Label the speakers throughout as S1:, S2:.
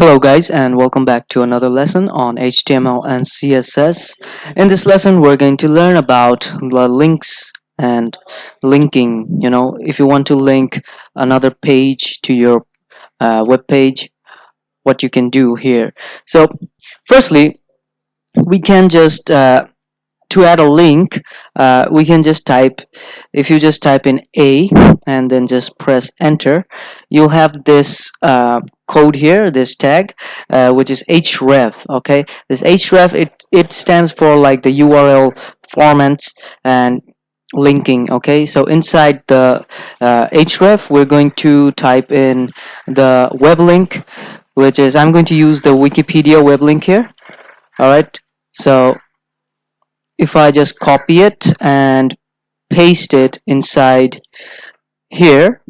S1: Hello guys, and welcome back to another lesson on HTML and CSS. In this lesson we're going to learn about the links and linking. If you want to link another page to your web page, what you can do here. So firstly, we can just to add a link, we can just type, if you just type in A and then just press enter, you'll have this code here, this tag, which is href. Okay, this href, it stands for like the URL formats and linking. Okay, so inside the href we're going to type in the web link, which is, I'm going to use the Wikipedia web link here. All right, so if I just copy it and paste it inside here,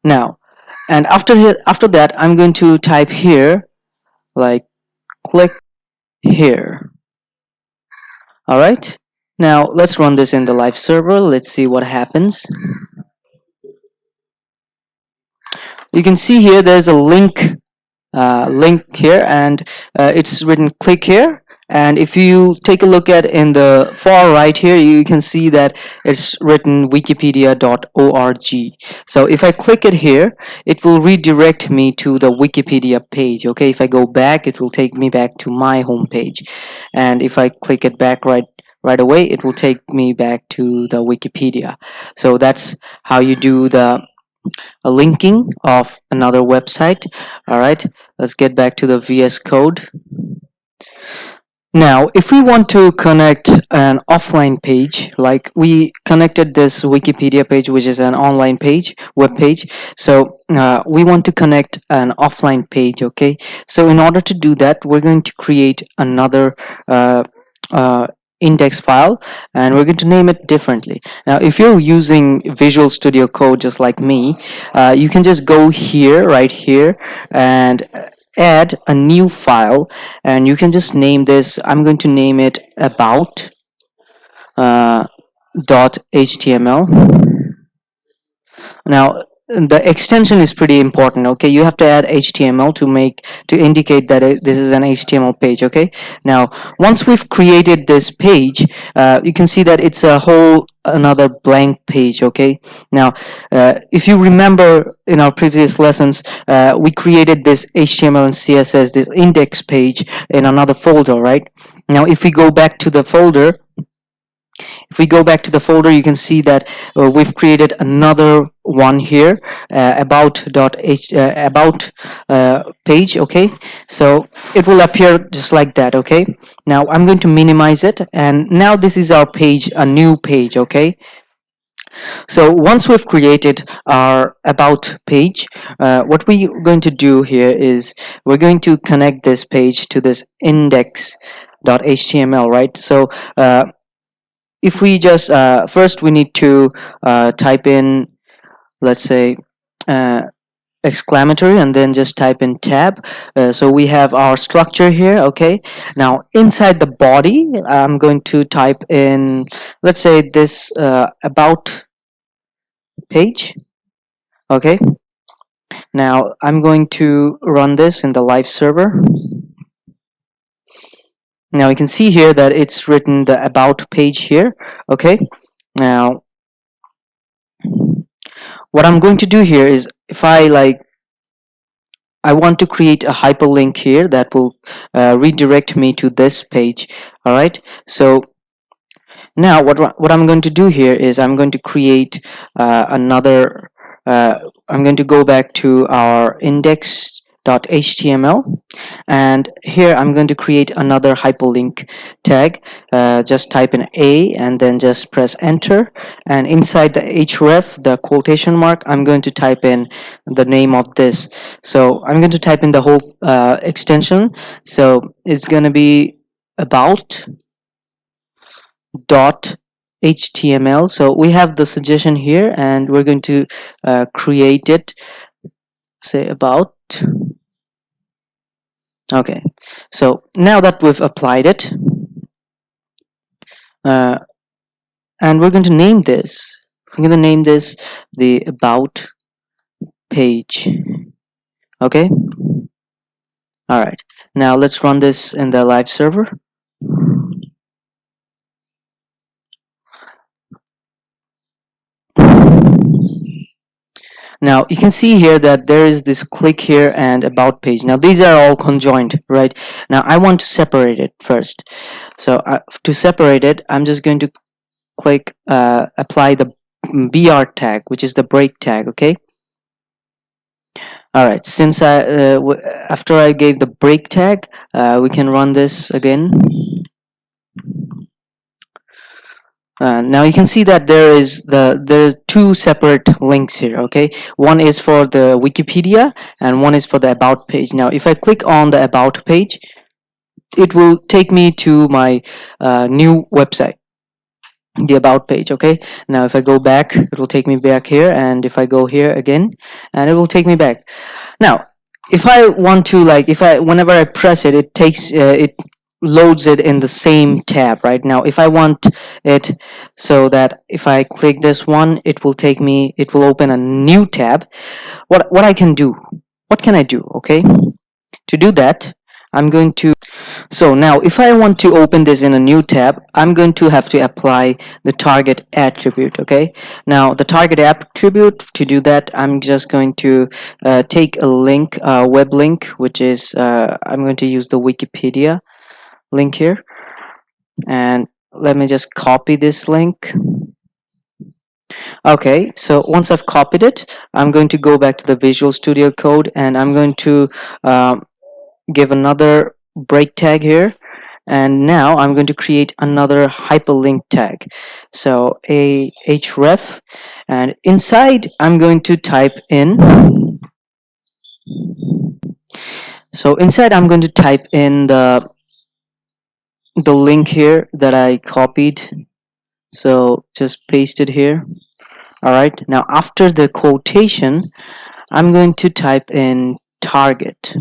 S1: now, and after that I'm going to type here, like, click here. All right, now let's run this in the live server. Let's see what happens. You can see here there's a link here, and it's written click here. And if you take a look at in the far right here, you can see that it's written wikipedia.org. So if I click it here, it will redirect me to the Wikipedia page. Okay, if I go back, it will take me back to my home page, and if I click it back right away, it will take me back to the Wikipedia. So that's how you do the a linking of another website. All right, let's get back to the VS Code. Now if we want to connect an offline page, like we connected this Wikipedia page, which is an online page, web page, so we want to connect an offline page. Okay, so in order to do that, we're going to create another uh, index file, and we're going to name it differently. Now if you're using Visual Studio Code just like me, you can just go here, right here, and add a new file, and you can just name this, I'm going to name it about uh, .html. Now the extension is pretty important. Okay, you have to add HTML to indicate that this is an HTML page. Okay, now once we've created this page, you can see that it's a whole another blank page. Okay, now if you remember in our previous lessons, we created this HTML and CSS, this index page, in another folder, right? Now if we go back to the folder, you can see that we've created another one here, about page. Okay, so it will appear just like that. Okay, now I'm going to minimize it, and now this is our page, a new page. Okay, so once we've created our about page, what we're going to do here is we're going to connect this page to this index.html, right? So if we just first we need to type in, let's say, uh, exclamatory, and then just type in tab. So we have our structure here. Okay, now inside the body I'm going to type in, let's say, this about page. Okay, now I'm going to run this in the live server. Now you can see here that it's written the about page here. Okay, now what I'm going to do here is, if I want to create a hyperlink here that will redirect me to this page. All right, so now what I'm going to do here is I'm going to create another I'm going to go back to our index.html, and here I'm going to create another hyperlink tag. Just type in A and then just press enter, and inside the href, the quotation mark, I'm going to type in the name of this. So I'm going to type in the whole extension. So it's going to be about dot html. So we have the suggestion here, and we're going to create it, say about. Okay, so now that we've applied it, uh, and we're going to name this, I'm gonna name this the about page. Okay. All right. Now let's run this in the live server. Now you can see here that there is this click here and about page. Now these are all conjoined, right? Now I want to separate it first. So to separate it, I'm just going to click apply the BR tag, which is the break tag. Okay. All right. Since after I gave the break tag, we can run this again. Now you can see that there's two separate links here. Okay, one is for the Wikipedia and one is for the about page. Now if I click on the about page, it will take me to my new website, the about page. Okay, now if I go back, it will take me back here, and if I go here again, and it will take me back. Now if I want to, like, if I whenever I press it, it takes it loads it in the same tab. Right now if I want it so that if I click this one, it will open a new tab. What I can do, what can I do? Okay, to do that, I'm going to, so now if I want to open this in a new tab, I'm going to have to apply the target attribute. Okay, now the target attribute, to do that, I'm just going to take a link, web link, which is I'm going to use the Wikipedia link here, and let me just copy this link. Okay, so once I've copied it, I'm going to go back to the Visual Studio Code, and I'm going to um, give another break tag here, and now I'm going to create another hyperlink tag. So a href, and inside I'm going to type in, so inside I'm going to type in the link here that I copied. So just paste it here. All right, now after the quotation, I'm going to type in target.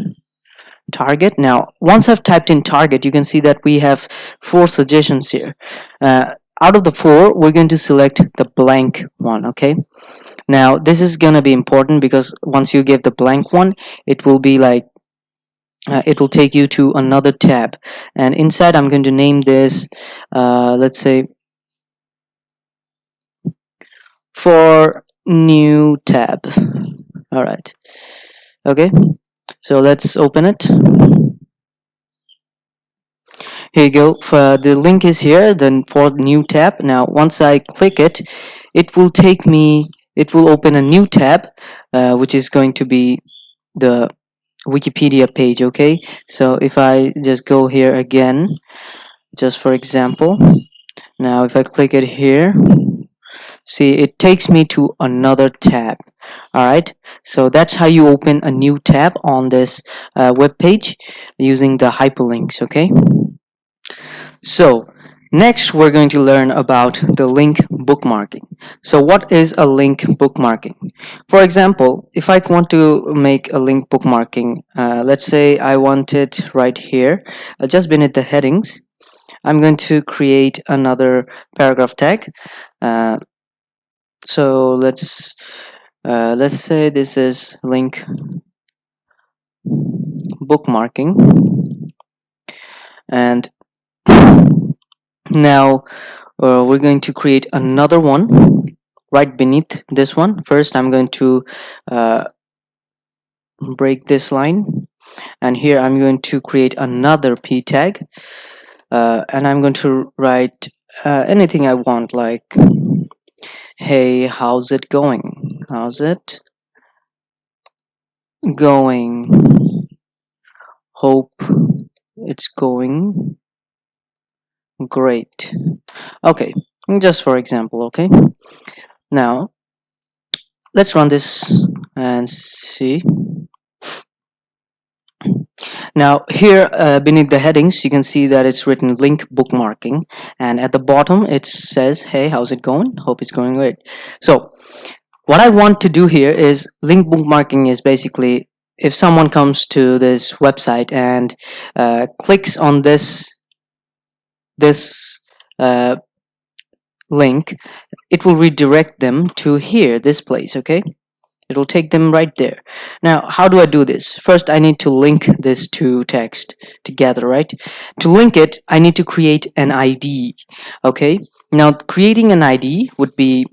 S1: Now once I've typed in target, you can see that we have 4 suggestions here. Out of the 4, we're going to select the blank one. Okay, now this is gonna be important because once you give the blank one, it will be like it will take you to another tab, and inside I'm going to name this let's say for new tab. All right. Okay, so let's open it. Here you go. For the link is here, then for new tab. Now once I click it, it will take me, it will open a new tab, which is going to be the Wikipedia page. Okay, so if I just go here again, just for example, now if I click it here, see, it takes me to another tab. All right, so that's how you open a new tab on this web page using the hyperlinks. Okay, so next we're going to learn about the link bookmarking. So what is a link bookmarking? For example, if I want to make a link bookmarking, let's say I want it right here, just beneath the headings, I'm going to create another paragraph tag. uh, so let's say this is link bookmarking, and now we're going to create another one right beneath this one. First I'm going to uh, break this line, and here I'm going to create another p tag, and I'm going to write anything I want, like, hey, how's it going, how's it going, hope it's going great. Okay, just for example. Okay, now let's run this and see. Now here beneath the headings, you can see that it's written link bookmarking, and at the bottom it says, hey, how's it going, hope it's going great. So what I want to do here is, link bookmarking is basically, if someone comes to this website and clicks on this uh, link, it will redirect them to here, this place. Okay, it will take them right there. Now, how do I do this? First, I need to link this to text together, right? To link it, I need to create an ID. Okay, now creating an ID would be,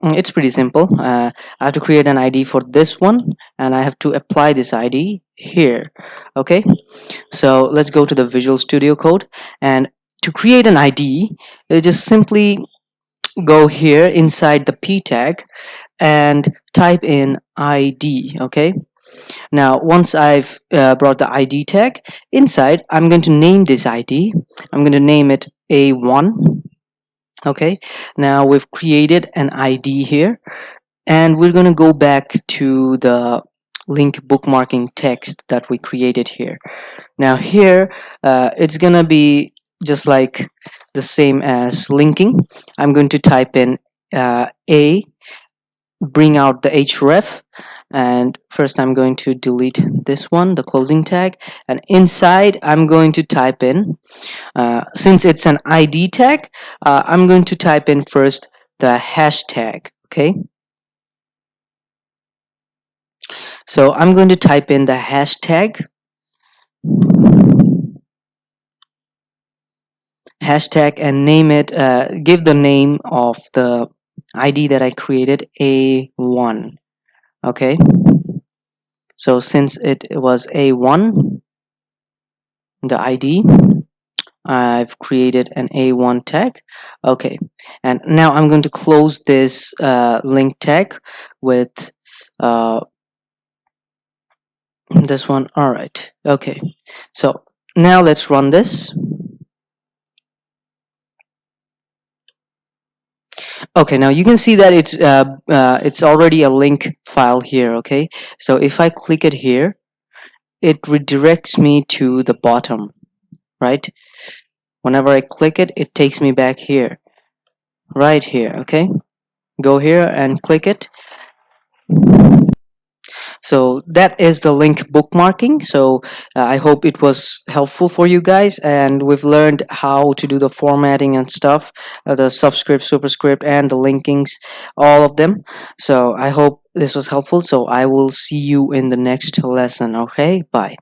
S1: it's pretty simple. I have to create an ID for this one, and I have to apply this ID here. Okay, so let's go to the Visual Studio Code, and to create an ID, you just simply go here inside the p tag and type in ID. Okay, now once I've brought the ID tag inside, I'm going to name this ID. I'm going to name it A1. Okay, now we've created an ID here, and we're going to go back to the link bookmarking text that we created here. Now here, it's going to be just like the same as linking. I'm going to type in A, bring out the href, and first I'm going to delete this one, the closing tag, and inside I'm going to type in, since it's an ID tag, I'm going to type in first the hashtag. Okay, so I'm going to type in the hashtag and name it, give the name of the ID that I created, A1. Okay, so since it was A1, the ID, I've created an A1 tag. Okay, and now I'm going to close this link tag with this one. All right, okay, so now let's run this. Okay, now you can see that it's already a link file here. Okay, so if I click it here, it redirects me to the bottom, right? Whenever I click it, it takes me back here, right here. Okay, go here and click it. So that is the link bookmarking. So I hope it was helpful for you guys, and we've learned how to do the formatting and stuff, the subscript, superscript, and the linkings, all of them. So I hope this was helpful. So I will see you in the next lesson. Okay, bye.